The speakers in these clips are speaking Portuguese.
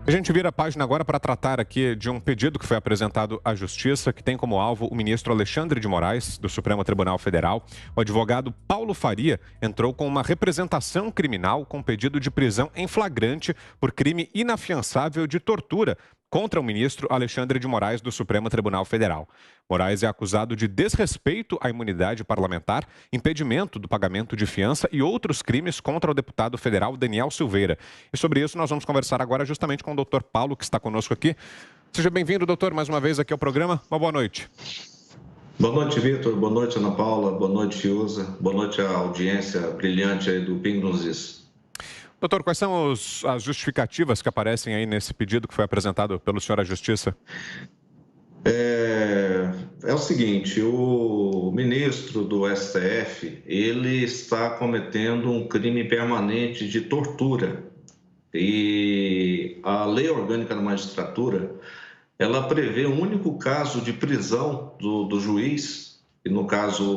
A gente vira a página agora para tratar aqui de um pedido que foi apresentado à Justiça, que tem como alvo o ministro Alexandre de Moraes, do Supremo Tribunal Federal. O advogado Paulo Faria entrou com uma representação criminal com pedido de prisão em flagrante por crime inafiançável de tortura contra o ministro Alexandre de Moraes, do Supremo Tribunal Federal. Moraes é acusado de desrespeito à imunidade parlamentar, impedimento do pagamento de fiança e outros crimes contra o deputado federal Daniel Silveira. E sobre isso nós vamos conversar agora justamente com o doutor Paulo, que está conosco aqui. Seja bem-vindo, doutor, mais uma vez aqui ao programa. Uma boa noite. Boa noite, Vitor. Boa noite, Ana Paula. Boa noite, Fiuza. Boa noite à audiência brilhante aí do Ping nos Is. Doutor, quais são as justificativas que aparecem aí nesse pedido que foi apresentado pelo senhor à Justiça? É o seguinte, o ministro do STF, ele está cometendo um crime permanente de tortura. E a Lei Orgânica da Magistratura, ela prevê um único caso de prisão do juiz, e no caso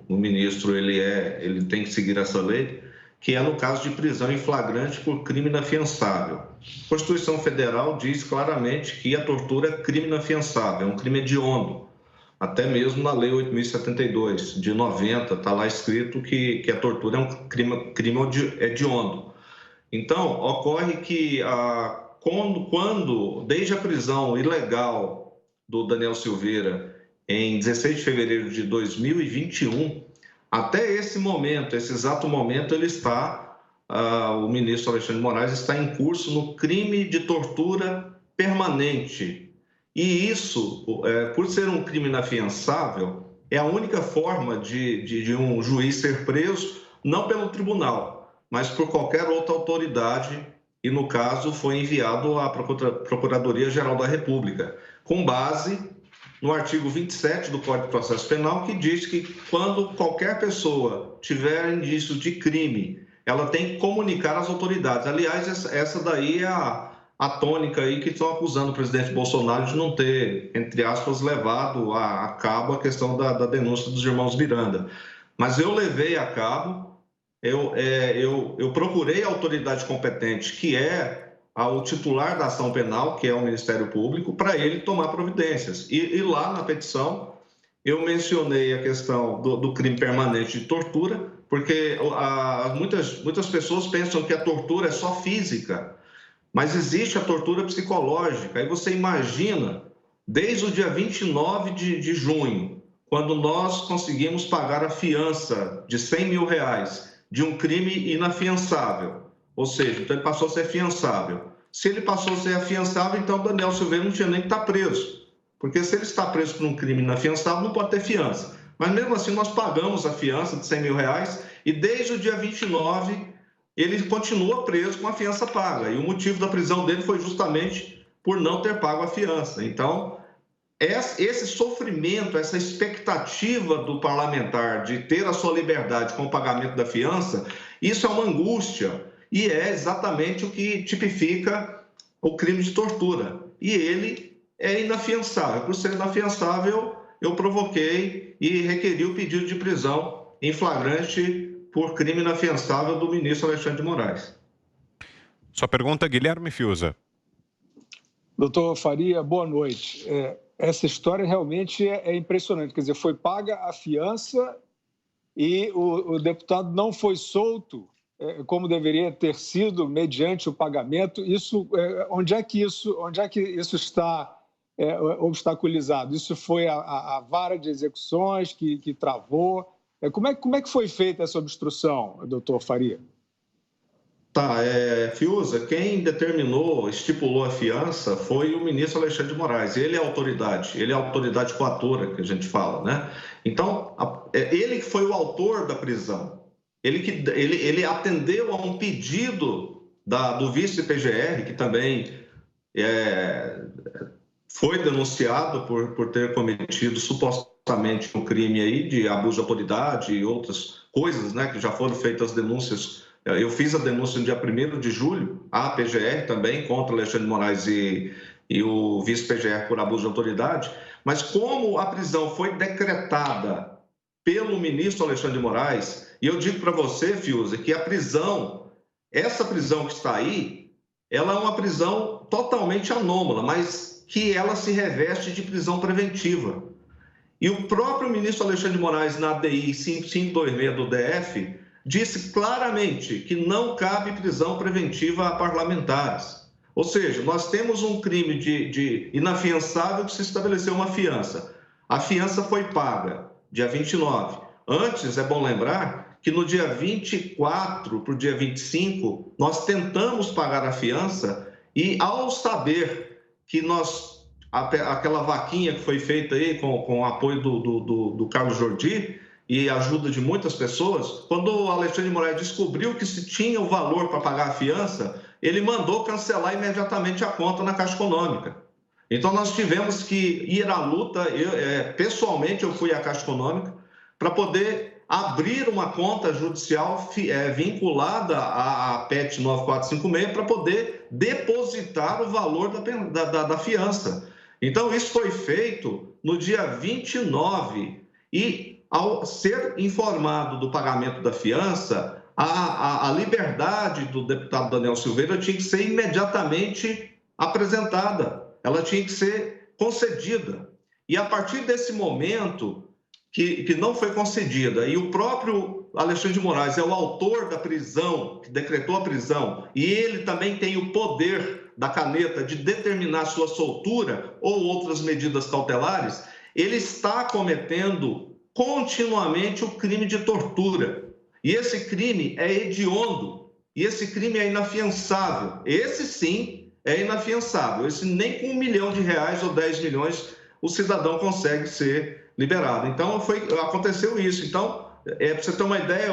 o ministro ele tem que seguir essa lei, que é no caso de prisão em flagrante por crime inafiançável. A Constituição Federal diz claramente que a tortura é crime inafiançável, é um crime hediondo. Até mesmo na Lei 8.072, de 90, está lá escrito que a tortura é um crime hediondo. Então, ocorre que desde a prisão ilegal do Daniel Silveira, em 16 de fevereiro de 2021, até esse momento, esse exato momento, o ministro Alexandre de Moraes está em curso no crime de tortura permanente. E isso, por ser um crime inafiançável, é a única forma de um juiz ser preso, não pelo tribunal, mas por qualquer outra autoridade, e no caso foi enviado à Procuradoria-Geral da República, com base no artigo 27 do Código de Processo Penal, que diz que quando qualquer pessoa tiver indício de crime, ela tem que comunicar às autoridades. Aliás, essa daí é a tônica aí que estão acusando o presidente Bolsonaro de não ter, entre aspas, levado a cabo a questão da denúncia dos irmãos Miranda. Mas eu levei a cabo, eu procurei a autoridade competente, que é ao titular da ação penal, que é o Ministério Público, para ele tomar providências. E lá na petição, eu mencionei a questão do crime permanente de tortura, porque muitas pessoas pensam que a tortura é só física, mas existe a tortura psicológica. Aí você imagina, desde o dia 29 de junho, quando nós conseguimos pagar a fiança de R$100 mil de um crime inafiançável, ou seja, então ele passou a ser fiançável. Se ele passou a ser afiançável, então o Daniel Silveira não tinha nem que estar preso. Porque se ele está preso por um crime inafiançável, não pode ter fiança. Mas mesmo assim, nós pagamos a fiança de R$100 mil e desde o dia 29 ele continua preso com a fiança paga. E o motivo da prisão dele foi justamente por não ter pago a fiança. Então, esse sofrimento, essa expectativa do parlamentar de ter a sua liberdade com o pagamento da fiança, isso é uma angústia. E é exatamente o que tipifica o crime de tortura. E ele é inafiançável. Por ser inafiançável, eu provoquei e requeri o pedido de prisão em flagrante por crime inafiançável do ministro Alexandre de Moraes. Sua pergunta, Guilherme Fiuza. Doutor Faria, boa noite. Essa história realmente é impressionante. Quer dizer, foi paga a fiança e o deputado não foi solto como deveria ter sido mediante o pagamento. Onde é que isso está obstaculizado? Isso foi a vara de execuções que travou? Como é que foi feita essa obstrução, doutor Faria? Fiuza, quem estipulou a fiança foi o ministro Alexandre de Moraes. Ele é a autoridade coatora que a gente fala, né? Então, ele que foi o autor da prisão. Ele atendeu a um pedido do vice-PGR, que também foi denunciado por ter cometido supostamente um crime aí de abuso de autoridade e outras coisas, né, que já foram feitas denúncias. Eu fiz a denúncia no dia 1º de julho, à PGR também, contra Alexandre de Moraes e o vice-PGR por abuso de autoridade, mas como a prisão foi decretada pelo ministro Alexandre de Moraes, e eu digo para você, Fiuza, que essa prisão que está aí, ela é uma prisão totalmente anômala, mas que ela se reveste de prisão preventiva. E o próprio ministro Alexandre de Moraes, na ADI 5526 do DF, disse claramente que não cabe prisão preventiva a parlamentares. Ou seja, nós temos um crime de inafiançável que se estabeleceu uma fiança. A fiança foi paga dia 29. Antes, é bom lembrar que no dia 24 para o dia 25, nós tentamos pagar a fiança e, ao saber que aquela vaquinha que foi feita aí com o apoio do Carlos Jordi e a ajuda de muitas pessoas, quando o Alexandre de Moraes descobriu que se tinha o valor para pagar a fiança, ele mandou cancelar imediatamente a conta na Caixa Econômica. Então, nós tivemos que ir à luta. Pessoalmente, eu fui à Caixa Econômica para poder abrir uma conta judicial vinculada à PET 9456 para poder depositar o valor da fiança. Então, isso foi feito no dia 29 e, ao ser informado do pagamento da fiança, a liberdade do deputado Daniel Silveira tinha que ser imediatamente apresentada, ela tinha que ser concedida. E, a partir desse momento que não foi concedida, e o próprio Alexandre de Moraes é o autor da prisão, que decretou a prisão, e ele também tem o poder da caneta de determinar sua soltura ou outras medidas cautelares, ele está cometendo continuamente o crime de tortura. E esse crime é hediondo, e esse crime é inafiançável. Esse sim é inafiançável. Esse nem com R$1 milhão ou 10 milhões o cidadão consegue ser liberado. Então, aconteceu isso. Então, para você ter uma ideia,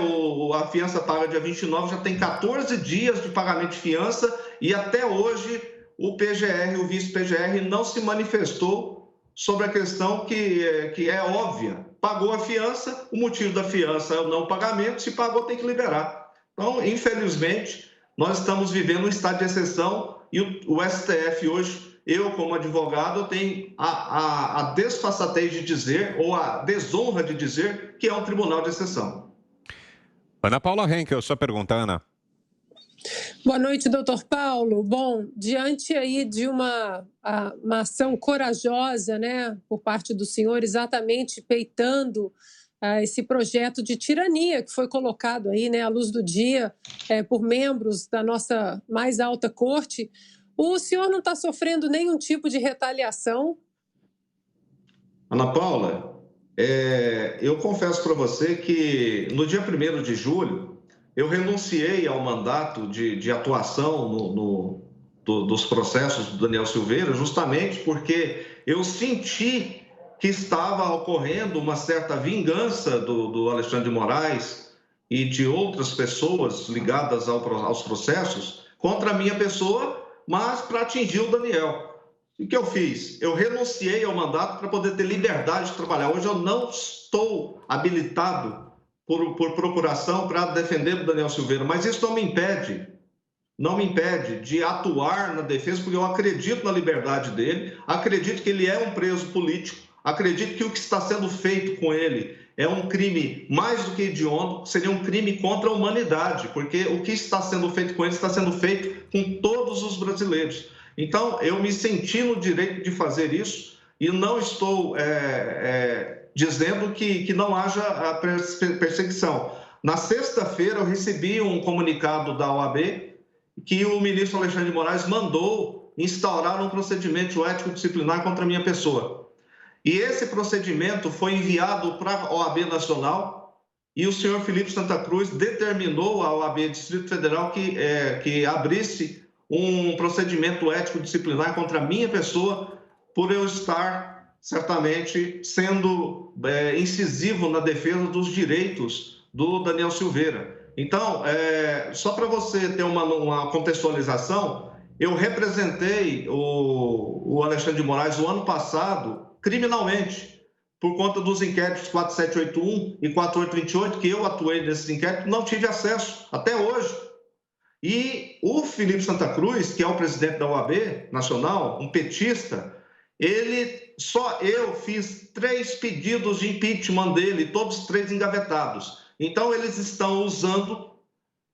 a fiança paga dia 29, já tem 14 dias de pagamento de fiança e até hoje o PGR, o vice-PGR, não se manifestou sobre a questão que é óbvia. Pagou a fiança, o motivo da fiança é o não pagamento, se pagou tem que liberar. Então, infelizmente, nós estamos vivendo um estado de exceção e o STF hoje, eu como advogado, tenho a desfaçatez de dizer, ou a desonra de dizer, que é um tribunal de exceção. Ana Paula Henkel, sua pergunta, Ana. Boa noite, doutor Paulo. Bom, diante aí de uma ação corajosa, né, por parte do senhor, exatamente peitando esse projeto de tirania que foi colocado aí, né, à luz do dia por membros da nossa mais alta corte, o senhor não está sofrendo nenhum tipo de retaliação? Ana Paula, eu confesso para você que no dia 1º de julho, eu renunciei ao mandato de atuação dos processos do Daniel Silveira, justamente porque eu senti que estava ocorrendo uma certa vingança do Alexandre de Moraes e de outras pessoas ligadas aos processos contra a minha pessoa, mas para atingir o Daniel. O que eu fiz? Eu renunciei ao mandato para poder ter liberdade de trabalhar. Hoje eu não estou habilitado por procuração para defender o Daniel Silveira, mas isso não me impede de atuar na defesa, porque eu acredito na liberdade dele, acredito que ele é um preso político, acredito que o que está sendo feito com ele é um crime mais do que hediondo, seria um crime contra a humanidade, porque o que está sendo feito com ele está sendo feito com todos os brasileiros. Então, eu me senti no direito de fazer isso e não estou dizendo que não haja a perseguição. Na sexta-feira, eu recebi um comunicado da OAB que o ministro Alexandre de Moraes mandou instaurar um procedimento ético-disciplinar contra a minha pessoa. E esse procedimento foi enviado para a OAB Nacional e o senhor Felipe Santa Cruz determinou à OAB Distrito Federal que abrisse um procedimento ético-disciplinar contra a minha pessoa por eu estar certamente sendo incisivo na defesa dos direitos do Daniel Silveira. Então, só para você ter uma contextualização, eu representei o Alexandre de Moraes o ano passado criminalmente, por conta dos inquéritos 4781 e 4828, que eu atuei nesses inquéritos, não tive acesso até hoje. E o Felipe Santa Cruz, que é o presidente da OAB Nacional, um petista, só eu fiz 3 pedidos de impeachment dele, todos 3 engavetados. Então, eles estão usando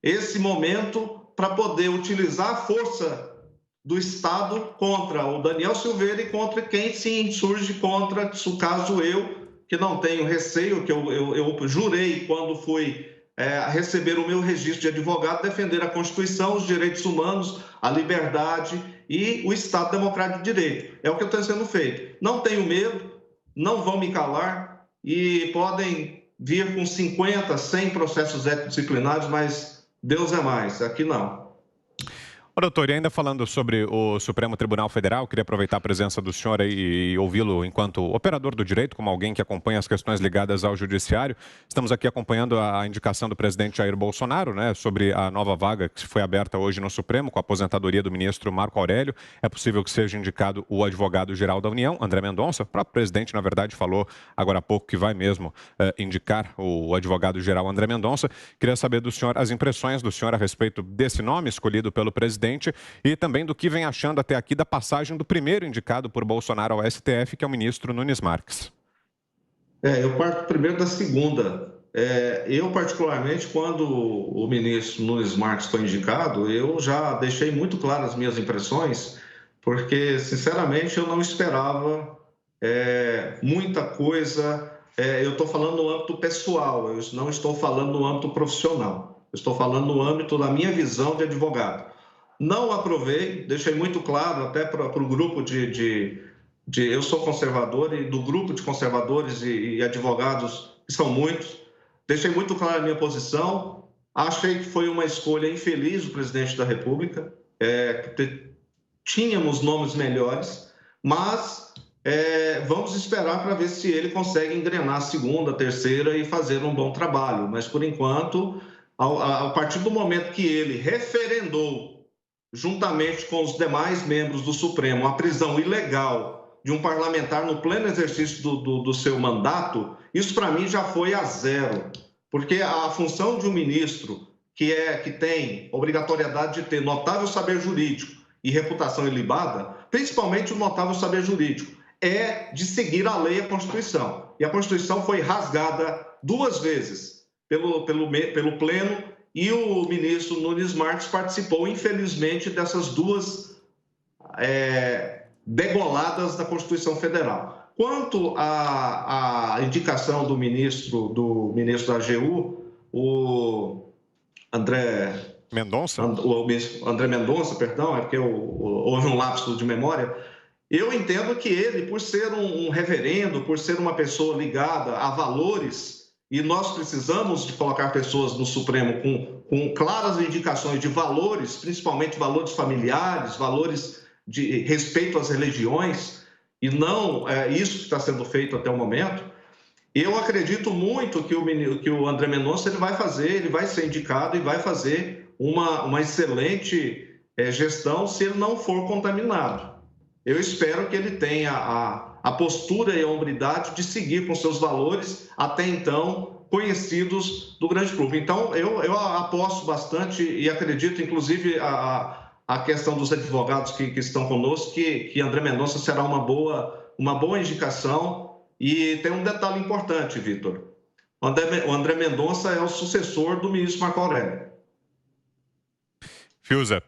esse momento para poder utilizar a força do Estado contra o Daniel Silveira e contra quem se insurge contra, no caso eu, que não tenho receio, que eu jurei quando fui receber o meu registro de advogado, defender a Constituição, os direitos humanos, a liberdade e o Estado Democrático de Direito. É o que está sendo feito. Não tenho medo, não vão me calar e podem vir com 50, 100 processos ético-disciplinares, mas Deus é mais, aqui não. Ô, doutor, e ainda falando sobre o Supremo Tribunal Federal, queria aproveitar a presença do senhor e ouvi-lo enquanto operador do direito, como alguém que acompanha as questões ligadas ao judiciário. Estamos aqui acompanhando a indicação do presidente Jair Bolsonaro, né, sobre a nova vaga que foi aberta hoje no Supremo, com a aposentadoria do ministro Marco Aurélio. É possível que seja indicado o advogado-geral da União, André Mendonça. O próprio presidente, na verdade, falou agora há pouco que vai mesmo indicar o advogado-geral André Mendonça. Queria saber do senhor as impressões do senhor a respeito desse nome escolhido pelo presidente e também do que vem achando até aqui da passagem do primeiro indicado por Bolsonaro ao STF, que é o ministro Nunes Marques. Eu parto primeiro da segunda. Eu, particularmente, quando o ministro Nunes Marques foi indicado, eu já deixei muito claras as minhas impressões, porque, sinceramente, eu não esperava muita coisa. Eu estou falando no âmbito pessoal, eu não estou falando no âmbito profissional. Eu estou falando no âmbito da minha visão de advogado. Não aprovei, deixei muito claro até para o grupo eu sou conservador e do grupo de conservadores e advogados, que são muitos, deixei muito clara a minha posição. Achei que foi uma escolha infeliz do presidente da República, tínhamos nomes melhores, mas vamos esperar para ver se ele consegue engrenar a segunda, a terceira e fazer um bom trabalho. Mas, por enquanto, a partir do momento que ele referendou, juntamente com os demais membros do Supremo, a prisão ilegal de um parlamentar no pleno exercício do seu mandato, isso para mim já foi a zero. Porque a função de um ministro que tem obrigatoriedade de ter notável saber jurídico e reputação ilibada, principalmente o notável saber jurídico, é de seguir a lei e a Constituição. E a Constituição foi rasgada 2 vezes pelo Pleno, e o ministro Nunes Marques participou, infelizmente, dessas 2 degoladas da Constituição Federal. Quanto à indicação do ministro da AGU, o André Mendonça? O André Mendonça, perdão, é porque houve um lapso de memória. Eu entendo que ele, por ser um reverendo, por ser uma pessoa ligada a valores, e nós precisamos de colocar pessoas no Supremo com claras indicações de valores, principalmente valores familiares, valores de respeito às religiões, e não isso que está sendo feito até o momento. Eu acredito muito que o André Mendonça ele vai ser indicado e vai fazer uma excelente gestão se ele não for contaminado. Eu espero que ele tenha a postura e a hombridade de seguir com seus valores, até então conhecidos do grande público. Então, eu aposto bastante e acredito, inclusive, a questão dos advogados que estão conosco, que André Mendonça será uma boa indicação. E tem um detalhe importante, Vitor. O André Mendonça é o sucessor do ministro Marco Aurélio. Fiuza.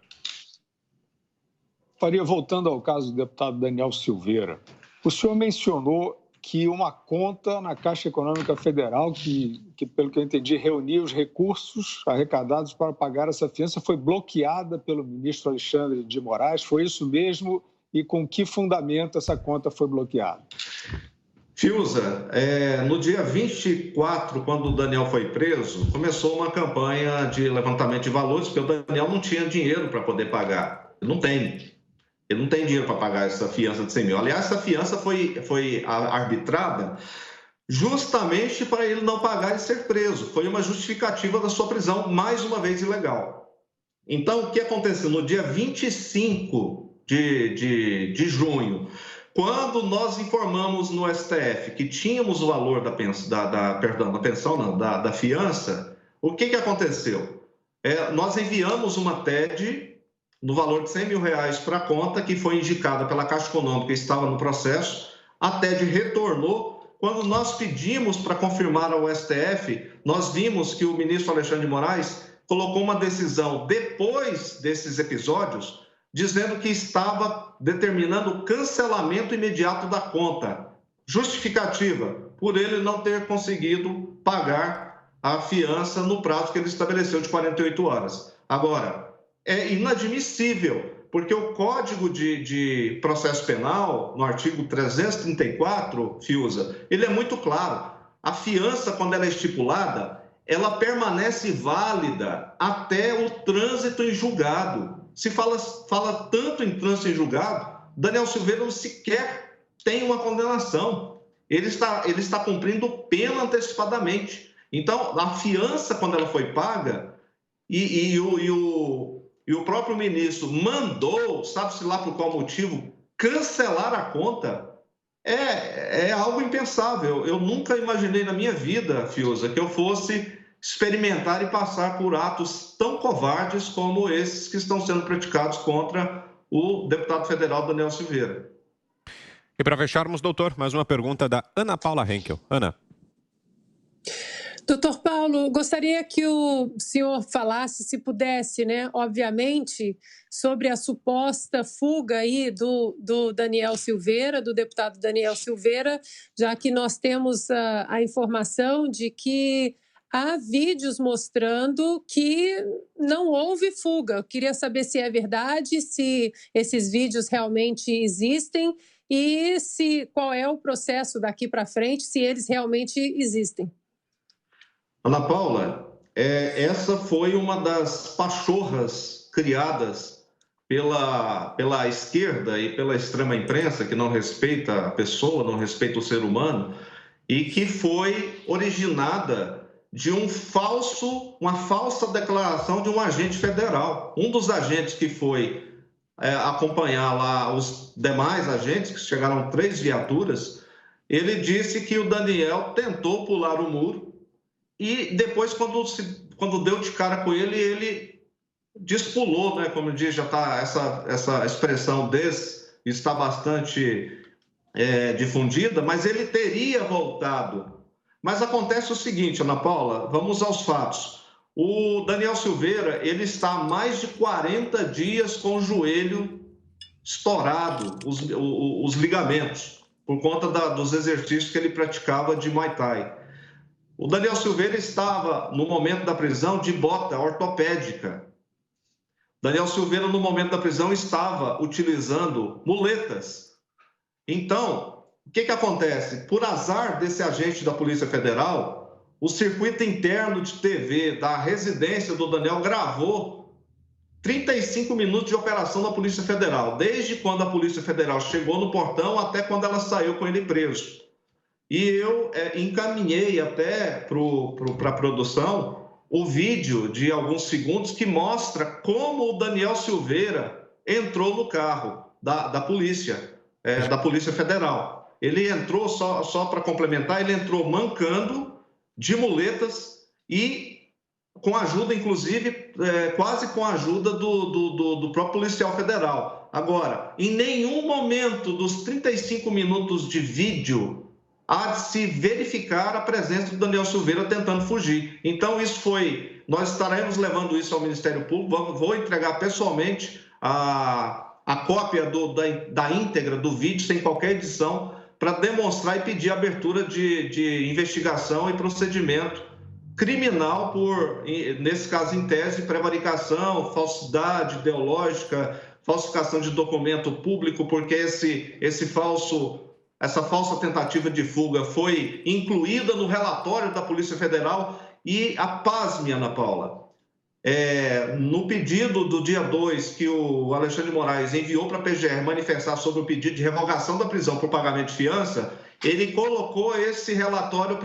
Faria, voltando ao caso do deputado Daniel Silveira, o senhor mencionou que uma conta na Caixa Econômica Federal, que pelo que eu entendi, reunia os recursos arrecadados para pagar essa fiança, foi bloqueada pelo ministro Alexandre de Moraes. Foi isso mesmo? E com que fundamento essa conta foi bloqueada? Fiuza, no dia 24, quando o Daniel foi preso, começou uma campanha de levantamento de valores, porque o Daniel não tinha dinheiro para poder pagar. Ele não tem dinheiro para pagar essa fiança de 100 mil. Aliás, essa fiança foi arbitrada justamente para ele não pagar e ser preso. Foi uma justificativa da sua prisão, mais uma vez ilegal. Então, o que aconteceu? No dia 25 de junho, quando nós informamos no STF que tínhamos o valor da fiança, o que aconteceu? Nós enviamos uma TED no valor de 100 mil reais para a conta, que foi indicada pela Caixa Econômica e estava no processo. A TED retornou. Quando nós pedimos para confirmar ao STF, nós vimos que o ministro Alexandre de Moraes colocou uma decisão depois desses episódios, dizendo que estava determinando o cancelamento imediato da conta. Justificativa, por ele não ter conseguido pagar a fiança no prazo que ele estabeleceu de 48 horas. Agora, é inadmissível, porque o Código de Processo Penal, no artigo 334, Fiuza, ele é muito claro. A fiança, quando ela é estipulada, ela permanece válida até o trânsito em julgado. Se fala tanto em trânsito em julgado, Daniel Silveira sequer tem uma condenação. Ele está cumprindo pena antecipadamente. Então, a fiança, quando ela foi paga, e o próprio ministro mandou, sabe-se lá por qual motivo, cancelar a conta, é algo impensável. Eu nunca imaginei na minha vida, Fiuza, que eu fosse experimentar e passar por atos tão covardes como esses que estão sendo praticados contra o deputado federal Daniel Silveira. E para fecharmos, doutor, mais uma pergunta da Ana Paula Henkel. Ana. Doutor Paulo, gostaria que o senhor falasse, se pudesse, né, obviamente, sobre a suposta fuga aí do Daniel Silveira, do deputado Daniel Silveira, já que nós temos a informação de que há vídeos mostrando que não houve fuga. Eu queria saber se é verdade, se esses vídeos realmente existem e qual é o processo daqui para frente, se eles realmente existem. Ana Paula, essa foi uma das pachorras criadas pela esquerda e pela extrema imprensa, que não respeita a pessoa, não respeita o ser humano, e que foi originada de uma falsa declaração de um agente federal. Um dos agentes que foi acompanhar lá os demais agentes, que chegaram 3 viaturas, ele disse que o Daniel tentou pular o muro e depois, quando deu de cara com ele, ele despulou, né? Como diz, já está essa expressão está bastante difundida, mas ele teria voltado. Mas acontece o seguinte, Ana Paula, vamos aos fatos. O Daniel Silveira, ele está há mais de 40 dias com o joelho estourado, os ligamentos, por conta dos exercícios que ele praticava de Muay Thai. O Daniel Silveira estava, no momento da prisão, de bota ortopédica. Daniel Silveira, no momento da prisão, estava utilizando muletas. Então, o que acontece? Por azar desse agente da Polícia Federal, o circuito interno de TV da residência do Daniel gravou 35 minutos de operação da Polícia Federal, desde quando a Polícia Federal chegou no portão até quando ela saiu com ele preso. E eu encaminhei até para a produção o vídeo de alguns segundos que mostra como o Daniel Silveira entrou no carro da Polícia Federal. Ele entrou, só para complementar, ele entrou mancando, de muletas e com ajuda, inclusive, quase com a ajuda do próprio policial federal. Agora, em nenhum momento dos 35 minutos de vídeo há de se verificar a presença do Daniel Silveira tentando fugir. Então, nós estaremos levando isso ao Ministério Público, vou entregar pessoalmente a cópia da íntegra do vídeo, sem qualquer edição, para demonstrar e pedir a abertura de investigação e procedimento criminal nesse caso, em tese, prevaricação, falsidade ideológica, falsificação de documento público, porque essa falsa tentativa de fuga foi incluída no relatório da Polícia Federal e, pasme, Ana Paula, no pedido do dia 2 que o Alexandre de Moraes enviou para a PGR manifestar sobre o pedido de revogação da prisão por pagamento de fiança, ele colocou esse relatório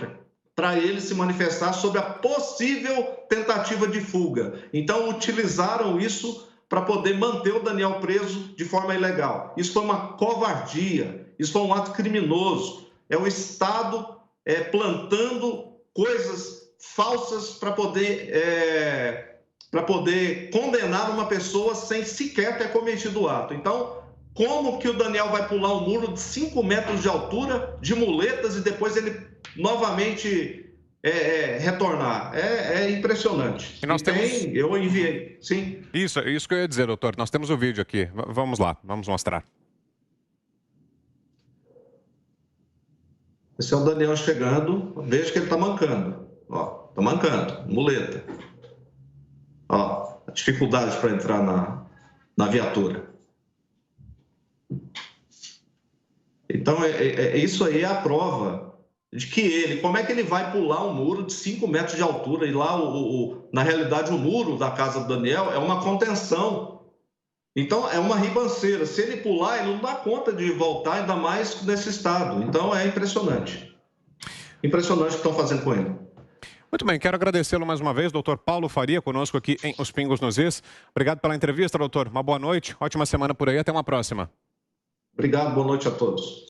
para ele se manifestar sobre a possível tentativa de fuga. Então, utilizaram isso para poder manter o Daniel preso de forma ilegal. Isso foi uma covardia. Isso foi um ato criminoso. É o Estado plantando coisas falsas para poder condenar uma pessoa sem sequer ter cometido o ato. Então, como que o Daniel vai pular um muro de 5 metros de altura, de muletas, e depois ele novamente retornar. É impressionante. E nós temos... Eu enviei, sim. Isso que eu ia dizer, doutor. Nós temos o vídeo aqui. Vamos lá, vamos mostrar. Esse é o Daniel chegando. Veja que ele está mancando. Ó, está mancando, muleta. Ó, a dificuldade para entrar na viatura. Então, isso aí é a prova de que ele... Como é que ele vai pular um muro de 5 metros de altura? E lá, na realidade, o muro da casa do Daniel é uma contenção. Então, é uma ribanceira. Se ele pular, ele não dá conta de voltar, ainda mais nesse estado. Então, é impressionante. Impressionante o que estão fazendo com ele. Muito bem, quero agradecê-lo mais uma vez, doutor Paulo Faria, conosco aqui em Os Pingos nos Is. Obrigado pela entrevista, doutor. Uma boa noite, ótima semana por aí, até uma próxima. Obrigado, boa noite a todos.